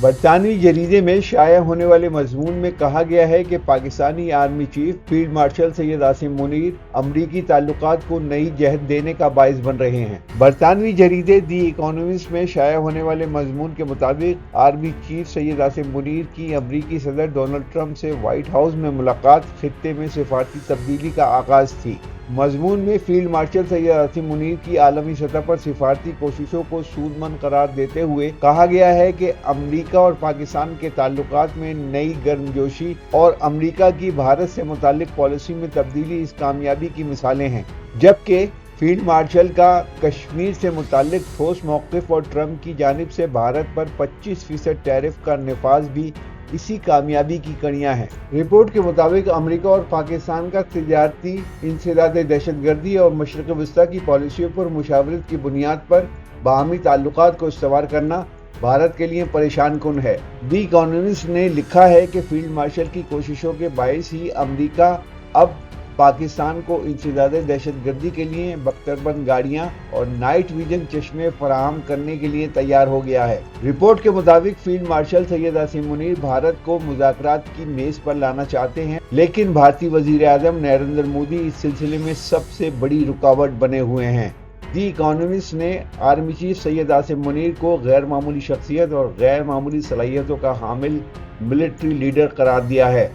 برطانوی جریدے میں شائع ہونے والے مضمون میں کہا گیا ہے کہ Pakistani army chief field marshal Syed Asim Munir امریکی تعلقات کو نئی جہت دینے کا باعث بن رہے ہیں۔ برطانوی جریدے دی اکانومسٹ میں شائع ہونے والے مضمون کے مطابق آرمی چیف سید عاصم منیر کی امریکی صدر ڈونلڈ ٹرمپ سے وائٹ ہاؤس میں ملاقات خطے میں سفارتی تبدیلی کا آغاز تھی۔ مضمون میں فیلڈ مارشل سید عاصم منیر کی عالمی سطح پر سفارتی کوششوں کو سودمند قرار دیتے ہوئے کہا گیا ہے کہ امریکہ اور پاکستان کے تعلقات میں نئی گرمجوشی اور امریکہ کی بھارت سے متعلق پالیسی میں تبدیلی اس کامیابی کی مثالیں ہیں، جبکہ فیلڈ مارشل کا کشمیر سے متعلق ٹھوس موقف اور ٹرمپ کی جانب سے بھارت پر 25% ٹیرف کا نفاذ بھی اسی کامیابی کی کڑیاں ہیں۔ رپورٹ کے مطابق امریکہ اور پاکستان کا تجارتی انسداد دہشت گردی اور مشرق وسطیٰ کی پالیسیوں پر مشاورت کی بنیاد پر باہمی تعلقات کو استوار کرنا بھارت کے لیے پریشان کن ہے۔ دی اکانومسٹ نے لکھا ہے کہ فیلڈ مارشل کی کوششوں کے باعث ہی امریکہ اب پاکستان کو انسداد دہشت گردی کے لیے بختربند گاڑیاں اور نائٹ ویژن چشمے فراہم کرنے کے لیے تیار ہو گیا ہے۔ رپورٹ کے مطابق فیلڈ مارشل سید عاصم منیر بھارت کو مذاکرات کی میز پر لانا چاہتے ہیں، لیکن بھارتی وزیر اعظم نریندر مودی اس سلسلے میں سب سے بڑی رکاوٹ بنے ہوئے ہیں۔ دی اکانومسٹ نے آرمی چیف سید عاصم منیر کو غیر معمولی شخصیت اور غیر معمولی صلاحیتوں کا حامل ملٹری لیڈر قرار دیا ہے۔